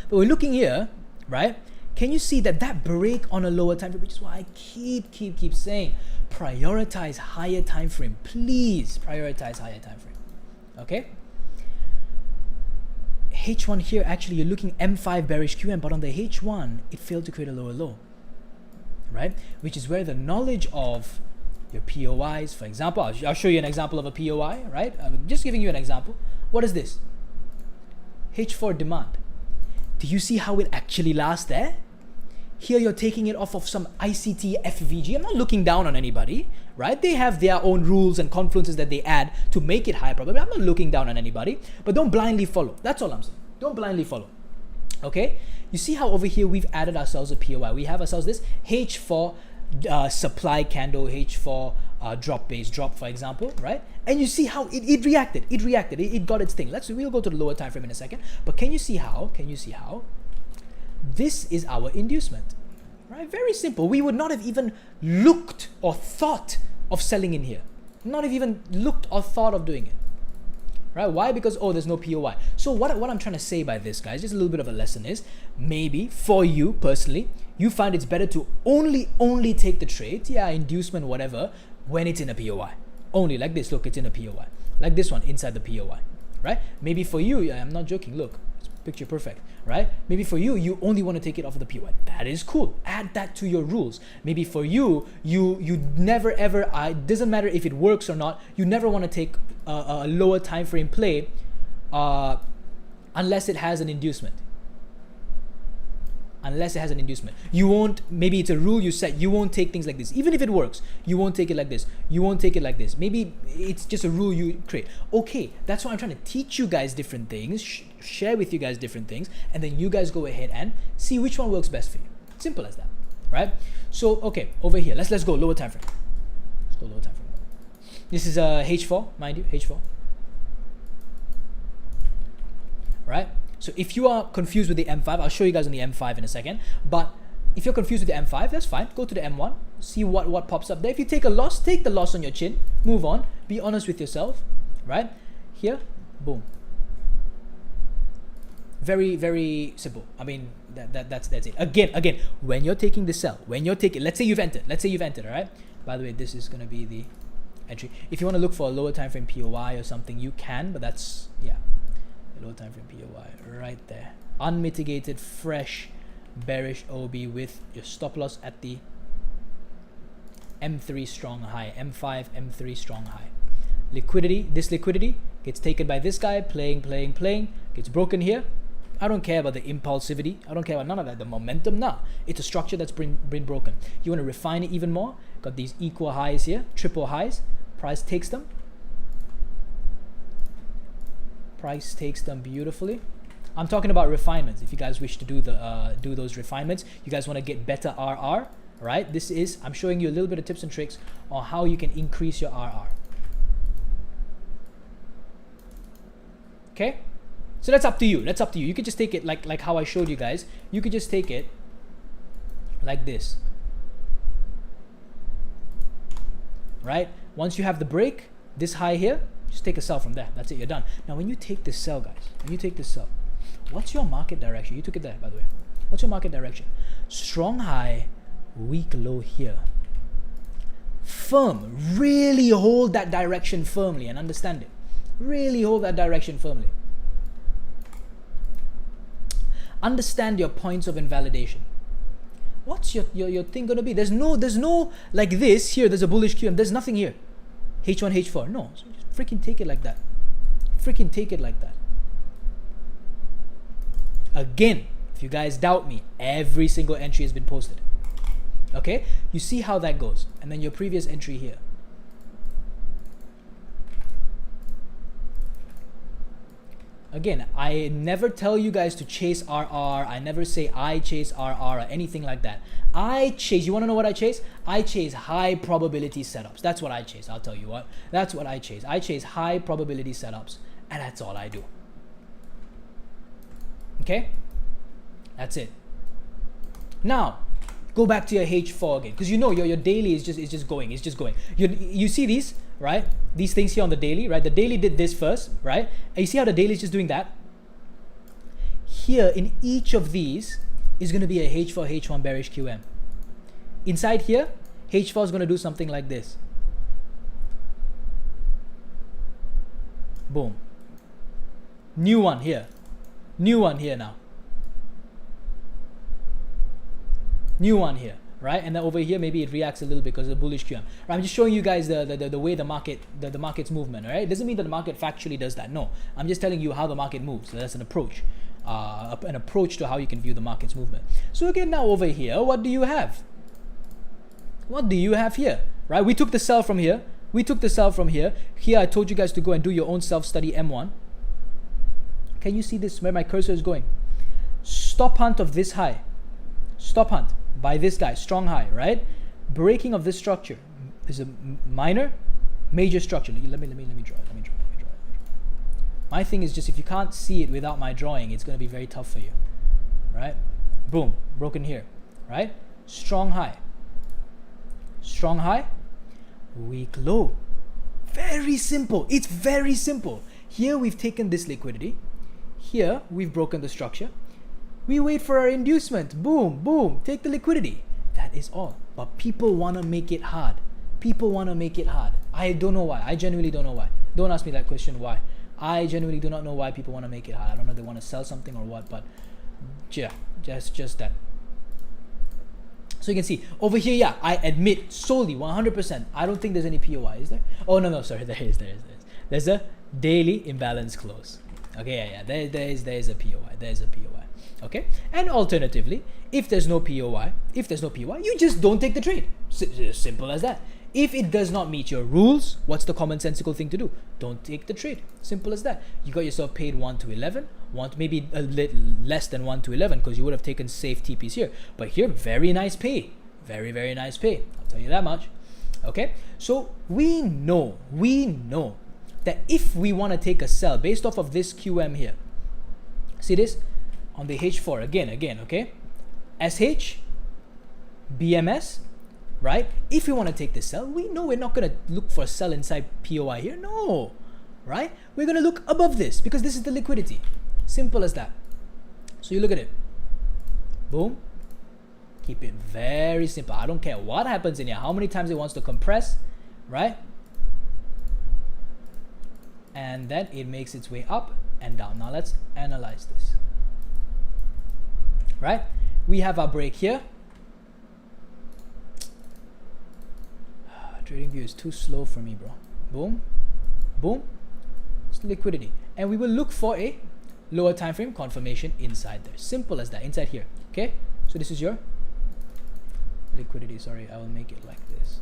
But we're looking here, right? Can you see that break on a lower time frame, which is why I keep saying, prioritize higher time frame. Please prioritize higher time frame. Okay? H1 here, actually, you're looking M5 bearish QM, but on the H1, it failed to create a lower low. Right? Which is where the knowledge of your POIs, for example, I'll show you an example of a POI, right? I'm just giving you an example. What is this? H4 demand. Do you see how it actually lasts there? Here you're taking it off of some ICT FVG. I'm not looking down on anybody, right? They have their own rules and confluences that they add to make it high probability. I'm not looking down on anybody, but don't blindly follow. That's all I'm saying. Don't blindly follow. Okay? You see how over here we've added ourselves a POI. We have ourselves this H4 supply candle, H4 drop base drop, for example, right? And you see how it reacted. It got its thing. We'll go to the lower time frame in a second. But can you see how? This is our inducement, right? Very simple. We would not have even looked or thought of selling in here. Not have even looked or thought of doing it. Right? Why? Because, oh, there's no POI. So what I'm trying to say by this, guys, just a little bit of a lesson is, maybe for you personally, you find it's better to only take the trades, yeah, inducement, whatever, when it's in a POI. Only like this, look, it's in a POI. Like this one, inside the POI, right? Maybe for you, I'm not joking, look, it's picture perfect, right? Maybe for you, you only want to take it off of the POI. That is cool. Add that to your rules. Maybe for you, you never ever, it doesn't matter if it works or not, you never want to take a lower time frame play unless it has an inducement. You won't, maybe it's a rule you set, you won't take things like this. Even if it works, you won't take it like this. You won't take it like this. Maybe it's just a rule you create. Okay, that's why I'm trying to teach you guys different things, share with you guys different things, and then you guys go ahead and see which one works best for you. Simple as that, right? So, okay, over here, let's go lower time frame. Let's go lower time frame. This is a H4, mind you, H4. Right? So if you are confused with the M5, I'll show you guys on the M5 in a second. But if you're confused with the M5, that's fine. Go to the M1, see what pops up there. If you take a loss, take the loss on your chin. Move on. Be honest with yourself. Right? Here, boom. Very, very simple. I mean, that's it. Again, when you're taking the sell, let's say you've entered, all right? By the way, this is going to be the entry. If you want to look for a lower time frame POI or something, you can, but that's, yeah, the lower time frame POI right there. Unmitigated, fresh, bearish OB with your stop loss at the M3 strong high, M5, M3 strong high. Liquidity, this liquidity gets taken by this guy, playing, gets broken here. I don't care about the impulsivity. I don't care about none of that. The momentum, nah. It's a structure that's been broken. You want to refine it even more? Got these equal highs here, triple highs. Price takes them. Price takes them beautifully. I'm talking about refinements. If you guys wish to do those refinements, you guys want to get better RR, right? This is, I'm showing you a little bit of tips and tricks on how you can increase your RR. Okay? So that's up to you. That's up to you. You could just take it like how I showed you guys. You could just take it like this. Right? Once you have the break, this high here, just take a sell from there. That's it. You're done. Now, when you take this sell, guys, when you take this sell, what's your market direction? You took it there, by the way. What's your market direction? Strong high, weak low here. Firm. Really hold that direction firmly and understand it. Really hold that direction firmly. Understand your points of invalidation. What's your thing gonna be? There's no like this here. There's a bullish QM. There's nothing here. H1, H4. No. So just freaking take it like that. Freaking take it like that. Again, if you guys doubt me, every single entry has been posted. Okay? You see how that goes. And then your previous entry here. Again, I never tell you guys to chase RR. I never say I chase RR or anything like that. I chase, you want to know what I chase? I chase high probability setups. That's what I chase. I'll tell you what. That's what I chase. I chase high probability setups. And that's all I do. Okay? That's it. Now, go back to your H4 again. Because you know your daily is just going. It's just going. You see these? Right? These things here on the daily, right? The daily did this first, right? And you see how the daily is just doing that? Here in each of these is going to be a H4, H1 bearish QM. Inside here, H4 is going to do something like this. Boom. New one here. New one here now. New one here. Right, and then over here maybe it reacts a little bit because of the bullish QM. Right? I'm just showing you guys the way the market's movement. All right, it doesn't mean that the market factually does that. No, I'm just telling you how the market moves. So that's an approach to how you can view the market's movement. So again, now over here, what do you have? What do you have here? Right, we took the sell from here. We took the sell from here. Here, I told you guys to go and do your own self-study M1. Can you see this? Where my cursor is going? Stop hunt of this high. Stop hunt. By this guy, strong high, right? Breaking of this structure is a minor, major structure. Let me draw it. My thing is just if you can't see it without my drawing, it's going to be very tough for you, right? Boom, broken here, right? Strong high, weak low. Very simple. It's very simple. Here we've taken this liquidity. Here we've broken the structure. We wait for our inducement. Boom, boom. Take the liquidity. That is all. But people want to make it hard. People want to make it hard. I don't know why. I genuinely don't know why. Don't ask me that question, why. I genuinely do not know why people want to make it hard. I don't know if they want to sell something or what, but yeah, just that. So you can see over here, yeah, I admit solely 100%. I don't think there's any POI, is there? Oh, no, sorry. There is. There's a daily imbalance close. Okay, yeah. There is a POI. There's a POI. Okay, and alternatively, if there's no POI, you just don't take the trade. Simple as that. If it does not meet your rules, what's the commonsensical thing to do? Don't take the trade. Simple as that. You got yourself paid 1 to 11, maybe a little less than 1 to 11 because you would have taken safe TPs here. But here, very nice pay. Very, very nice pay. I'll tell you that much. Okay, so we know that if we want to take a sell based off of this QM here, see this? On the H4 again, okay? SH, BMS, right? If we want to take the sell, we know we're not going to look for a sell inside POI here. No, right? We're going to look above this because this is the liquidity. Simple as that. So you look at it. Boom. Keep it very simple. I don't care what happens in here, how many times it wants to compress, right? and then it makes its way up and down. Now let's analyze this. Right? We have our break here. TradingView is too slow for me, bro. Boom, boom. It's liquidity, and we will look for a lower time frame confirmation inside there. Simple as that. Inside here. Okay. So this is your liquidity. Sorry, I will make it like this.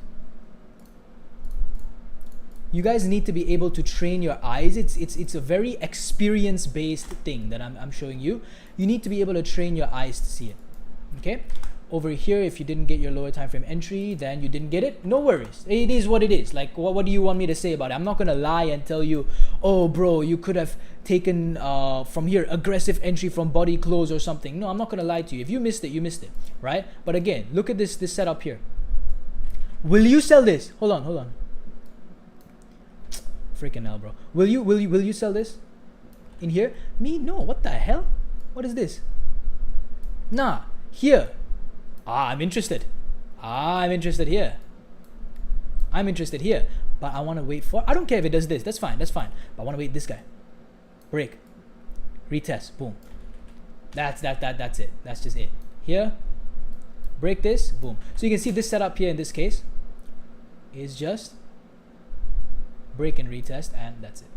You guys need to be able to train your eyes. It's a very experience based thing that I'm showing you. You need to be able to train your eyes to see it. Okay. Over here, if you didn't get your lower time frame entry, then you didn't get it. No worries. It is what it is. Like, what do you want me to say about it? I'm not gonna lie and tell you, oh, bro, you could have taken from here aggressive entry from body close or something. No, I'm not gonna lie to you. If you missed it, you missed it, right? But again, look at this setup here. Will you sell this? Hold on. Freaking hell, bro. Will you sell this in here? Me? No. What the hell? What is this? Nah. Here. I'm interested. I'm interested here. I'm interested here. But I want to wait for... I don't care if it does this. That's fine. That's fine. But I want to wait this guy. Break. Retest. Boom. That's it. That's just it. Here. Break this. Boom. So you can see this setup here in this case is just break and retest, and that's it.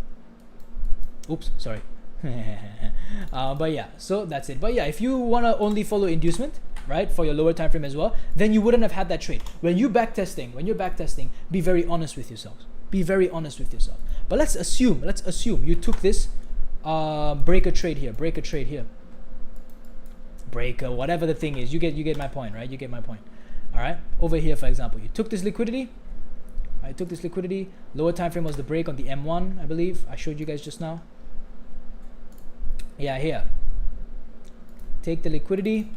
Oops. Sorry. But yeah. So that's it. But yeah, if you want to only follow inducement, right, for your lower time frame as well, then you wouldn't have had that trade. When you're backtesting, be very honest with yourselves. Be very honest with yourself. But let's assume you took this break a trade here, breaker, whatever the thing is. You get my point, right? You get my point. All right. Over here, for example, you took this liquidity. I took this liquidity. Lower time frame was the break on the M1, I believe. I showed you guys just now. Yeah, here. Take the liquidity.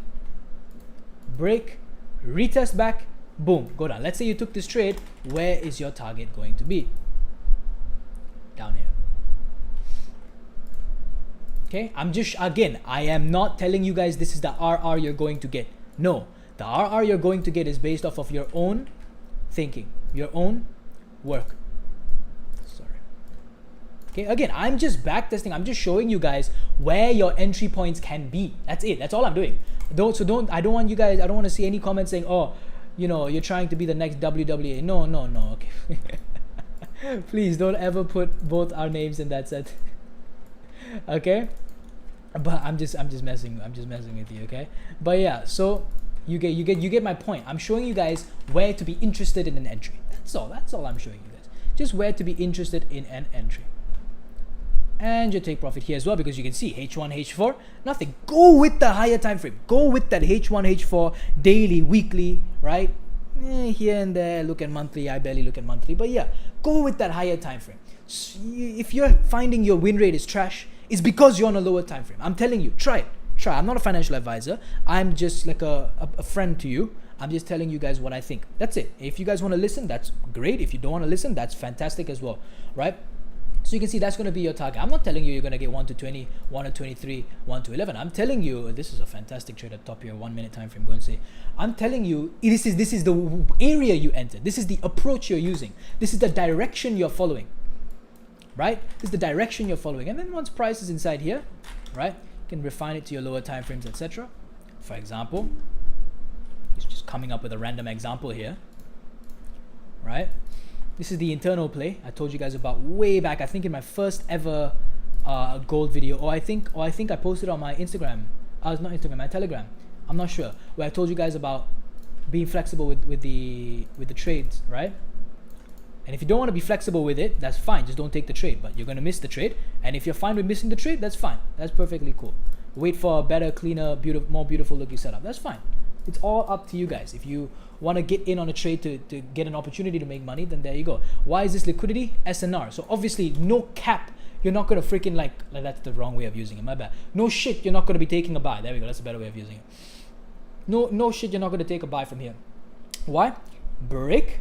Break, retest back, boom, go down. Let's say you took this trade. Where is your target going to be? Down here. Okay, I am not telling you guys this is the RR you're going to get. No, the RR you're going to get is based off of your own thinking, your own work. Sorry. Okay, again, I'm just backtesting. I'm just showing you guys where your entry points can be. That's it. That's all I'm doing. I don't want you guys, I don't want to see any comments saying, oh, you know, you're trying to be the next WWE. No, okay. Please don't ever put both our names in that set. Okay? But I'm just messing with you, okay? But yeah, so you get my point. I'm showing you guys where to be interested in an entry. That's all I'm showing you guys. Just where to be interested in an entry. And you take profit here as well, because you can see H1, H4, nothing. Go with the higher time frame. Go with that H1, H4, daily, weekly, right? Here and there, look at monthly. I barely look at monthly, but yeah, go with that higher time frame. So if you're finding your win rate is trash, it's because you're on a lower time frame. I'm telling you, try it. Try. I'm not a financial advisor. I'm just like a friend to you. I'm just telling you guys what I think. That's it. If you guys want to listen, that's great. If you don't want to listen, that's fantastic as well, right? So you can see that's going to be your target. I'm not telling you you're going to get 1 to 20, 1 to 23, 1 to 11. I'm telling you, this is a fantastic trade at top here, 1 minute time frame. Go and see. I'm telling you, this is the area you enter. This is the approach you're using. This is the direction you're following, right? This is the direction you're following. And then once price is inside here, right, you can refine it to your lower time frames, etc. For example, it's just coming up with a random example here, right? This is the internal play I told you guys about way back. I think in my first ever gold video, or I think I posted on my Instagram. Not Instagram, my Telegram. I'm not sure. Where I told you guys about being flexible with the trades, right? And if you don't want to be flexible with it, that's fine. Just don't take the trade. But you're gonna miss the trade. And if you're fine with missing the trade, that's fine. That's perfectly cool. Wait for a better, cleaner, more beautiful looking setup. That's fine. It's all up to you guys. If you want to get in on a trade to get an opportunity to make money, then there you go. Why is this liquidity? SNR. So obviously no cap. You're not going to freaking like that's the wrong way of using it. My bad. No shit. You're not going to be taking a buy. There we go. That's a better way of using it. No shit. You're not going to take a buy from here. Why? Break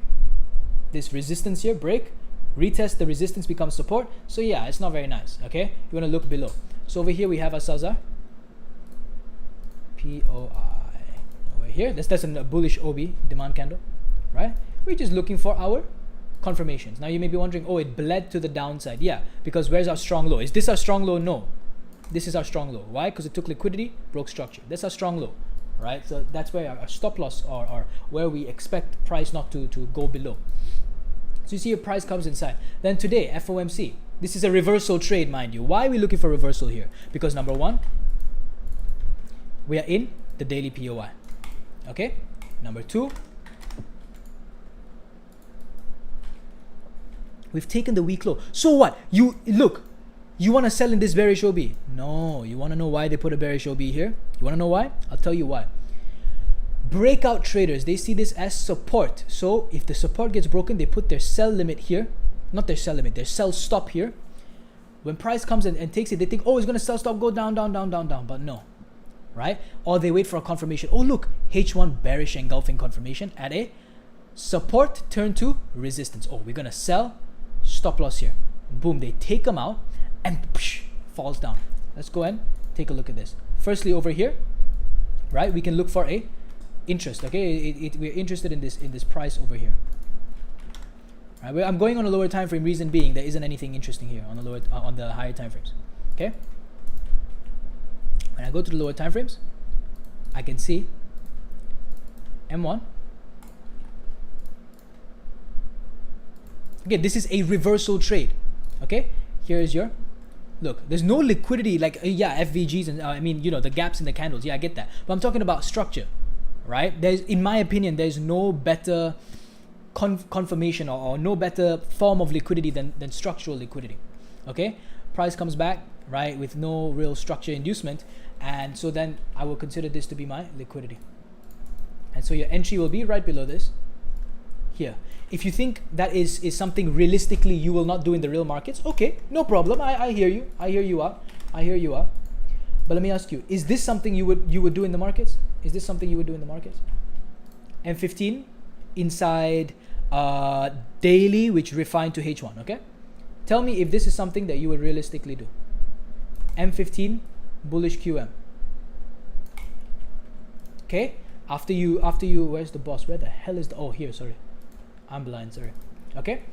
this resistance here. Break. Retest the resistance becomes support. So yeah, it's not very nice. Okay. You want to look below. So over here we have ourselves a POI. Here, that's a bullish OB demand candle, right? We're just looking for our confirmations. Now you may be wondering, oh, it bled to the downside. Yeah, because where's our strong low? Is this our strong low? No. This is our strong low. Why? Because it took liquidity, broke structure. That's our strong low, right? So that's where our stop loss or where we expect price not to go below. So you see a price comes inside. Then today, FOMC. This is a reversal trade, mind you. Why are we looking for reversal here? Because number one, we are in the daily POI. Okay? Number two, we've taken the week low. So what? You want to sell in this bearish OB? No. You want to know why they put a bearish OB here? You want to know why? I'll tell you why. Breakout traders, they see this as support. So if the support gets broken, they put their sell limit here. Not their sell limit, their sell stop here. When price comes in and takes it, they think, oh, it's going to sell stop, go down, down, down, down, down. But no. Right? Or they wait for a confirmation. Oh, look, H1 bearish engulfing confirmation at a support turn to resistance. Oh, we're going to sell, stop loss here. Boom, they take them out and falls down. Let's go and take a look at this. Firstly, over here, right, we can look for a interest. Okay, we're interested in this price over here. Right, I'm going on a lower time frame. Reason being, there isn't anything interesting here on the lower on the higher time frames. Okay. When I go to the lower time frames, I can see M1. Again, this is a reversal trade. Okay, here is your look. There's no liquidity like FVGs and I mean the gaps in the candles. Yeah, I get that, but I'm talking about structure, right? There's, in my opinion, there's no better confirmation or no better form of liquidity than structural liquidity. Okay, price comes back, right, with no real structure inducement, and so then I will consider this to be my liquidity. And so your entry will be right below this here. If you think that is something realistically you will not do in the real markets, okay, no problem. I hear you. I hear you out. But let me ask you, is this something you would do in the markets? Is this something you would do in the markets? M15 inside daily, which refined to H1, okay? Tell me if this is something that you would realistically do. M15 bullish QM. Okay? After you where's the boss? Where the hell is the here, sorry. I'm blind, sorry. Okay?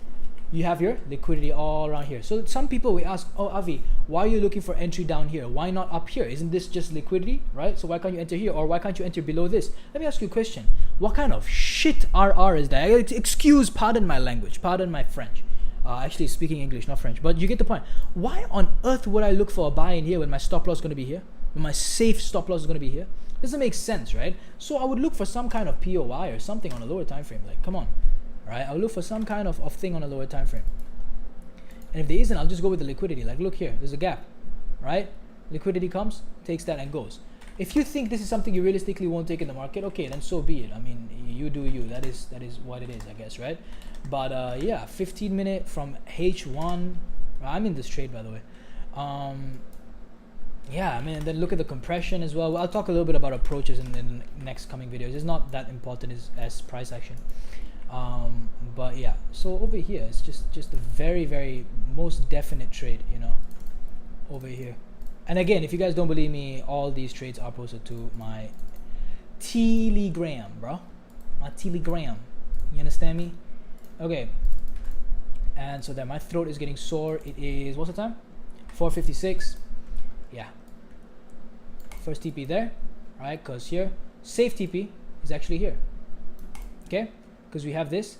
You have your liquidity all around here. So some people will ask, oh Avi, why are you looking for entry down here? Why not up here? Isn't this just liquidity, right? So why can't you enter here? Or why can't you enter below this? Let me ask you a question. What kind of shit RR is that? Pardon my language, pardon my French. Actually speaking English, not French, but you get the point. Why on earth would I look for a buy in here when my stop loss is going to be here? When my safe stop loss is going to be here? Doesn't make sense, right? So I would look for some kind of POI or something on a lower time frame. Like, come on. Right, I'll look for some kind of thing on a lower time frame. And if there isn't, I'll just go with the liquidity. Like, look here, there's a gap, right? Liquidity comes, takes that and goes. If you think this is something you realistically won't take in the market, okay, then so be it. I mean, you do you. That is what it is, I guess, right? But yeah, 15 minute from H1. I'm in this trade, by the way. Yeah, I mean, and then look at the compression as well. I'll talk a little bit about approaches in the next coming videos. It's not that important as price action. But yeah, so over here it's just a very, very most definite trade, over here. And again, if you guys don't believe me, all these trades are posted to my Telegram, bro. My Telegram. You understand me? Okay. And so there, my throat is getting sore. It is, what's the time? 4:56. Yeah. First TP there, right? Because here, safe TP is actually here. Okay? Because we have this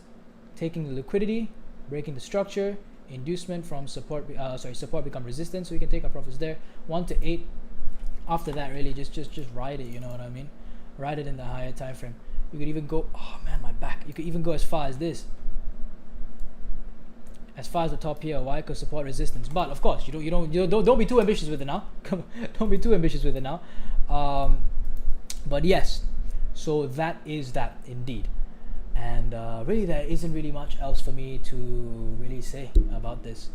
taking the liquidity, breaking the structure, inducement from support become resistance, so we can take our profits there. 1 to 8. After that, really just ride it, you know what I mean? Ride it in the higher time frame. You could even go, oh man, my back. You could even go as far as this, as far as the top here. Why? Because support resistance. But of course, you don't be too ambitious with it now. Come on, don't be too ambitious with it now. But yes, so that is that indeed. And really, there isn't really much else for me to really say about this.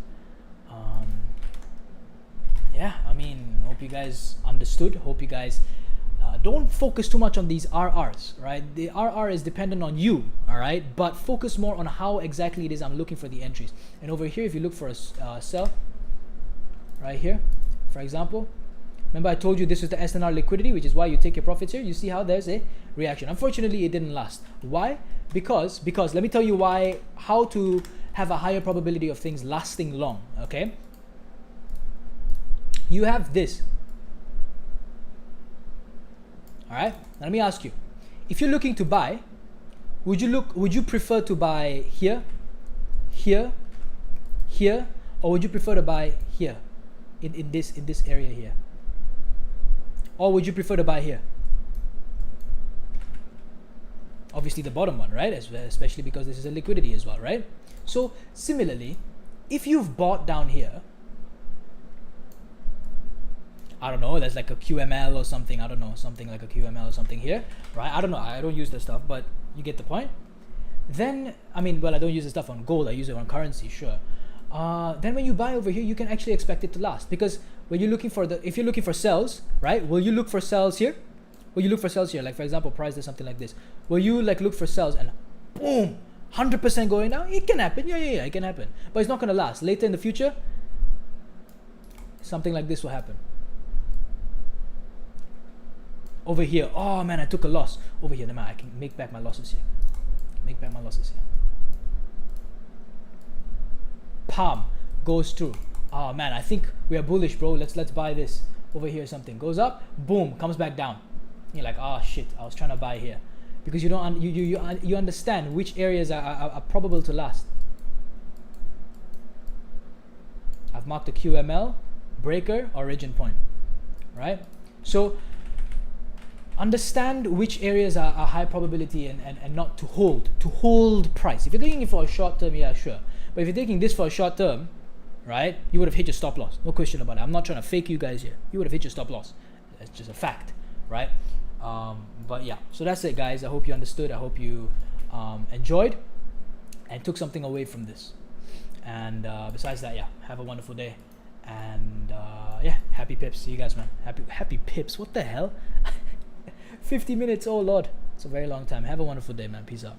Yeah, I mean, hope you guys understood. Hope you guys don't focus too much on these RRs, right? The RR is dependent on you, all right? But focus more on how exactly it is I'm looking for the entries. And over here, if you look for a sell, right here, for example, remember I told you this is the SNR liquidity, which is why you take your profits here. You see how there's a reaction. Unfortunately, it didn't last. Why? Because let me tell you how to have a higher probability of things lasting long. Okay, you have this. All right, now let me ask you, if you're looking to buy, would you prefer to buy here, here, here, or would you prefer to buy here, in this area here, or would you prefer to buy here? Obviously the bottom one, right? Especially because this is a liquidity as well, right? So similarly, if you've bought down here, I don't know, there's like a QML or something, I don't know, something like a QML or something here, right? I don't know, I don't use this stuff, but you get the point. Then, I mean, well, I don't use the stuff on gold, I use it on currency, sure. Then when you buy over here, you can actually expect it to last, because when you're looking for if you're looking for sells, right? Will you look for sells here? Will you look for sells here? Like for example, price is something like this. Will you like look for sells and boom, 100% going down? It can happen, yeah, it can happen. But it's not gonna last. Later in the future, something like this will happen. Over here, oh man, I took a loss. Over here, I can make back my losses here. Make back my losses here. Palm goes through. Oh man, I think we are bullish, bro. Let's buy this. Over here, something goes up, boom, comes back down. You're like, oh shit, I was trying to buy here, because you don't you understand which areas are probable to last. I've marked the QML, breaker, origin point, right? So understand which areas are high probability and not to hold price. If you're taking it for a short term, yeah, sure. But if you're taking this for a short term, right, you would have hit your stop loss. No question about it. I'm not trying to fake you guys here. You would have hit your stop loss. That's just a fact, right? But yeah, so that's it, guys. I hope you understood. I hope you enjoyed and took something away from this. And besides that, yeah, have a wonderful day. And yeah, happy pips. See you guys, man. Happy pips. What the hell? 50 minutes. Oh Lord, it's a very long time. Have a wonderful day, man. Peace out.